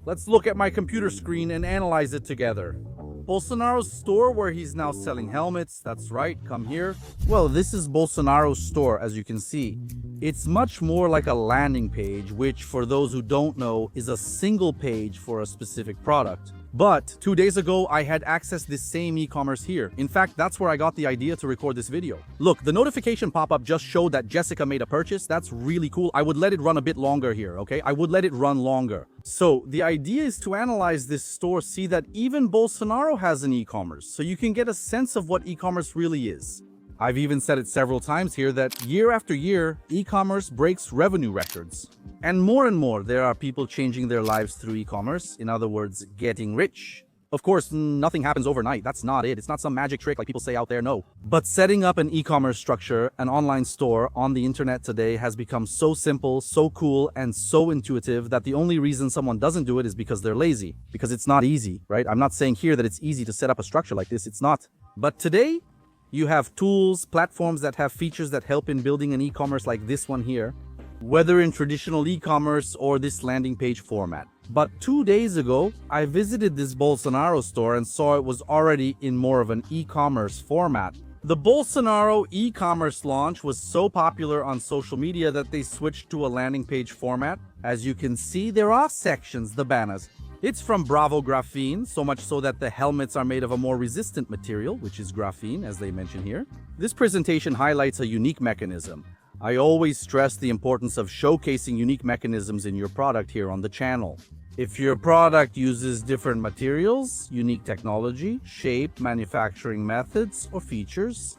Let's look at my computer screen and analyze it together. Bolsonaro's store, where he's now selling helmets. That's right, come here. Well, this is Bolsonaro's store, as you can see. It's much more like a landing page, which, for those who don't know, is a single page for a specific product. But 2 days ago, I had accessed this same e-commerce here. In fact, that's where I got the idea to record this video. Look, the notification pop-up just showed that Jessica made a purchase. That's really cool. I would let it run a bit longer here, okay? I would let it run longer. So the idea is to analyze this store, see that even Bolsonaro has an e-commerce, so you can get a sense of what e-commerce really is. I've even said it several times here that year after year, e-commerce breaks revenue records. And more, there are people changing their lives through e-commerce. In other words, getting rich. Of course, nothing happens overnight. That's not it. It's not some magic trick like people say out there, no. But setting up an e-commerce structure, an online store on the internet today has become so simple, so cool, and so intuitive that the only reason someone doesn't do it is because they're lazy. Because it's not easy, right? I'm not saying here that it's easy to set up a structure like this. It's not. But today, you have tools, platforms that have features that help in building an e-commerce like this one here, whether in traditional e-commerce or this landing page format. But 2 days ago, I visited this Bolsonaro store and saw it was already in more of an e-commerce format. The Bolsonaro e-commerce launch was so popular on social media that they switched to a landing page format. As you can see, there are sections, the banners. It's from Bravo graphene, so much so that the helmets are made of a more resistant material, which is graphene, as they mention here. This presentation highlights a unique mechanism. I always stress the importance of showcasing unique mechanisms in your product here on the channel. If your product uses different materials, unique technology, shape, manufacturing methods, or features,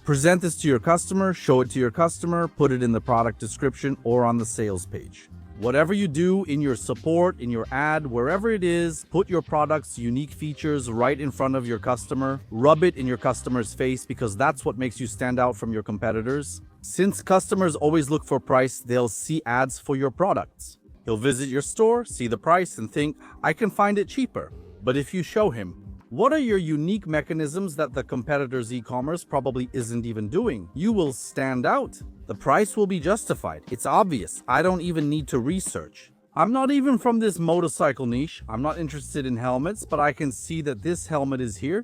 present this to your customer, show it to your customer, put it in the product description or on the sales page. Whatever you do in your support, in your ad, wherever it is, put your product's unique features right in front of your customer. Rub it in your customer's face because that's what makes you stand out from your competitors. Since customers always look for price, they'll see ads for your products. He'll visit your store, see the price, and think, I can find it cheaper. But if you show him, what are your unique mechanisms that the competitor's e-commerce probably isn't even doing? You will stand out. The price will be justified. It's obvious. I don't even need to research. I'm not even from this motorcycle niche. I'm not interested in helmets, but I can see that this helmet is here.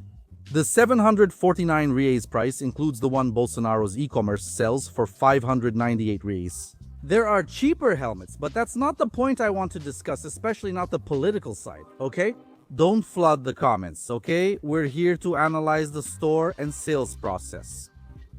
The 749 reais price includes the one Bolsonaro's e-commerce sells for 598 reais. There are cheaper helmets, but that's not the point I want to discuss, especially not the political side, okay? Don't flood the comments, okay? We're here to analyze the store and sales process.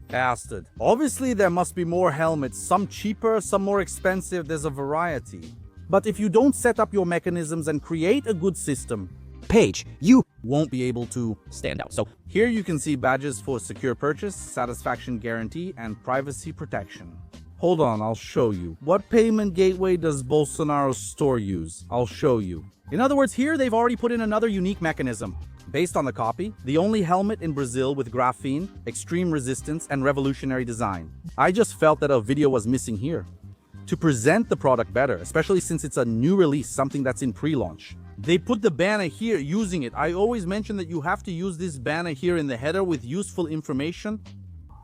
Bastard. Obviously, there must be more helmets, some cheaper, some more expensive, there's a variety. But if you don't set up your mechanisms and create a good system, page, you won't be able to stand out. So here you can see badges for secure purchase, satisfaction guarantee, and privacy protection. Hold on, I'll show you. What payment gateway does Bolsonaro's store use? I'll show you. In other words, here they've already put in another unique mechanism. Based on the copy, the only helmet in Brazil with graphene, extreme resistance, and revolutionary design. I just felt that a video was missing here. To present the product better, especially since it's a new release, something that's in pre-launch. They put the banner here using it. I always mention that you have to use this banner here in the header with useful information.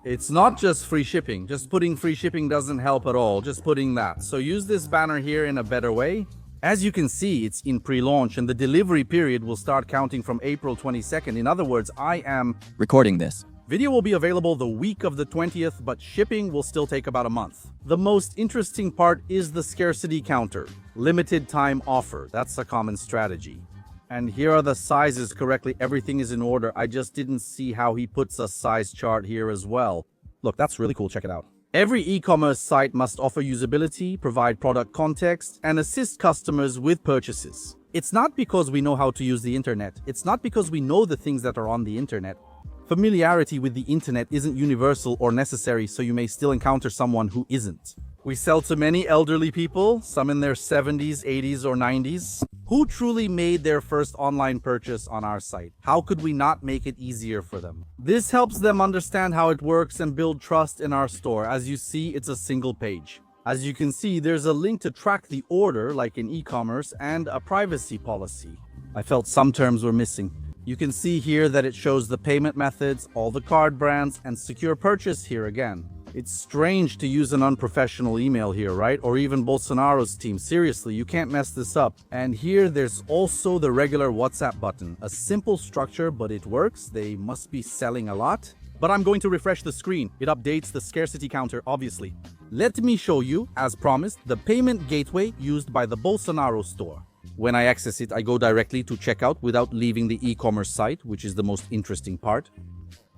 It's not just free shipping. Just putting free shipping doesn't help at all. Just putting that. So use this banner here in a better way. As you can see, it's in pre-launch and the delivery period will start counting from April 22nd. In other words, I am recording this. Video will be available the week of the 20th, but shipping will still take about a month. The most interesting part is the scarcity counter. Limited time offer. That's a common strategy. And here are the sizes correctly. Everything is in order. I just didn't see how he puts a size chart here as well. Look, that's really cool. Check it out. Every e-commerce site must offer usability, provide product context, and assist customers with purchases. It's not because we know how to use the internet. It's not because we know the things that are on the internet. Familiarity with the internet isn't universal or necessary, so you may still encounter someone who isn't. We sell to many elderly people, some in their 70s, 80s, or 90s, who truly made their first online purchase on our site. How could we not make it easier for them? This helps them understand how it works and build trust in our store. As you see, it's a single page. As you can see, there's a link to track the order, like in e-commerce, and a privacy policy. I felt some terms were missing. You can see here that it shows the payment methods, all the card brands, and secure purchase here again. It's strange to use an unprofessional email here, right? Or even Bolsonaro's team. Seriously, you can't mess this up. And here there's also the regular WhatsApp button. A simple structure, but it works. They must be selling a lot. But I'm going to refresh the screen. It updates the scarcity counter, obviously. Let me show you, as promised, the payment gateway used by the Bolsonaro store. When I access it, I go directly to checkout without leaving the e-commerce site, which is the most interesting part.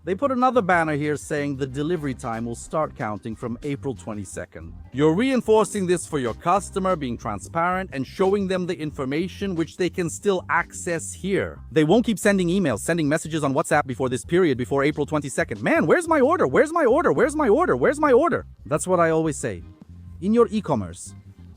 They put another banner here saying the delivery time will start counting from April 22nd. You're reinforcing this for your customer, being transparent and showing them the information which they can still access here. They won't keep sending emails, sending messages on WhatsApp before this period, before April 22nd. Man, where's my order? Where's my order? Where's my order? Where's my order? That's what I always say. In your e-commerce,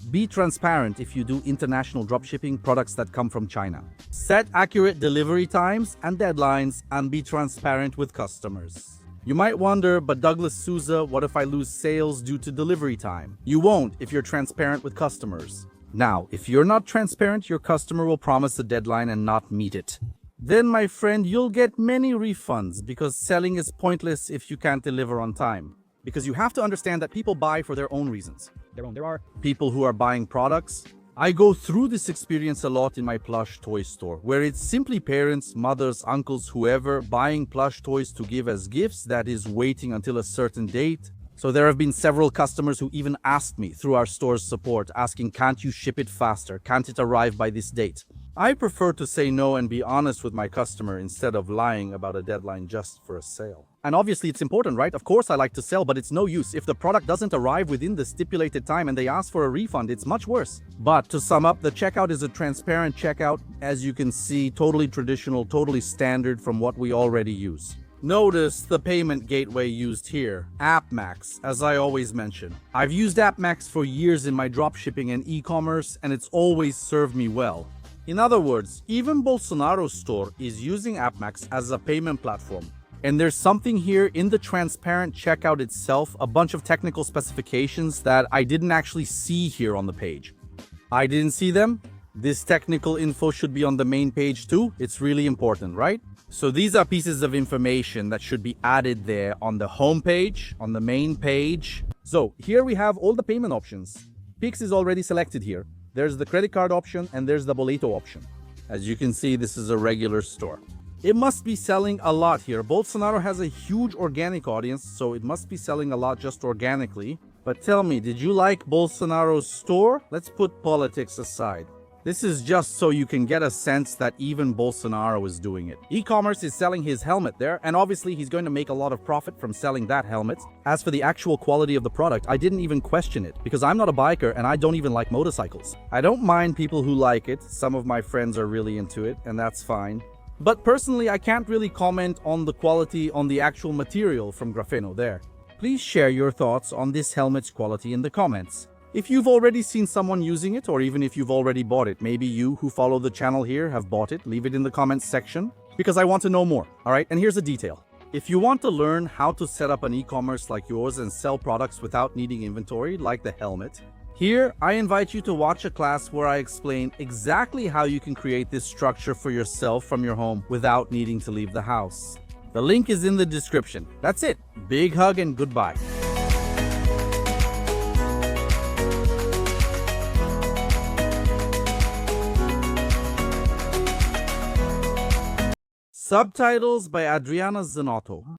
be transparent if you do international dropshipping products that come from China. Set accurate delivery times and deadlines and be transparent with customers. You might wonder, but Douglas Souza, what if I lose sales due to delivery time? You won't if you're transparent with customers. Now, if you're not transparent, your customer will promise a deadline and not meet it. Then, my friend, you'll get many refunds because selling is pointless if you can't deliver on time. Because you have to understand that people buy for their own reasons. There are people who are buying products. I go through this experience a lot in my plush toy store, where it's simply parents, mothers, uncles, whoever, buying plush toys to give as gifts, that is waiting until a certain date. So there have been several customers who even asked me through our store's support, asking, can't you ship it faster? Can't it arrive by this date? I prefer to say no and be honest with my customer instead of lying about a deadline just for a sale. And obviously it's important, right? Of course I like to sell, but it's no use. If the product doesn't arrive within the stipulated time and they ask for a refund, it's much worse. But to sum up, the checkout is a transparent checkout. As you can see, totally traditional, totally standard from what we already use. Notice the payment gateway used here, AppMax, as I always mention. I've used AppMax for years in my dropshipping and e-commerce, and it's always served me well. In other words, even Bolsonaro's store is using AppMax as a payment platform. And there's something here in the transparent checkout itself, a bunch of technical specifications that I didn't actually see here on the page. I didn't see them. This technical info should be on the main page too. It's really important, right? So these are pieces of information that should be added there on the home page, on the main page. So here we have all the payment options. Pix is already selected here. There's the credit card option and there's the boleto option. As you can see, this is a regular store. It must be selling a lot here. Bolsonaro has a huge organic audience, so it must be selling a lot just organically. But tell me, did you like Bolsonaro's store? Let's put politics aside. This is just so you can get a sense that even Bolsonaro is doing it. E-commerce is selling his helmet there, and obviously he's going to make a lot of profit from selling that helmet. As for the actual quality of the product, I didn't even question it, because I'm not a biker and I don't even like motorcycles. I don't mind people who like it. Some of my friends are really into it, and that's fine. But personally, I can't really comment on the quality on the actual material from Grafeno there. Please share your thoughts on this helmet's quality in the comments. If you've already seen someone using it, or even if you've already bought it, maybe you who follow the channel here have bought it, leave it in the comments section, because I want to know more, alright? And here's a detail. If you want to learn how to set up an e-commerce like yours and sell products without needing inventory, like the helmet, here I invite you to watch a class where I explain exactly how you can create this structure for yourself from your home without needing to leave the house. The link is in the description. That's it. Big hug and goodbye. Subtitles by Adriana Zanotto.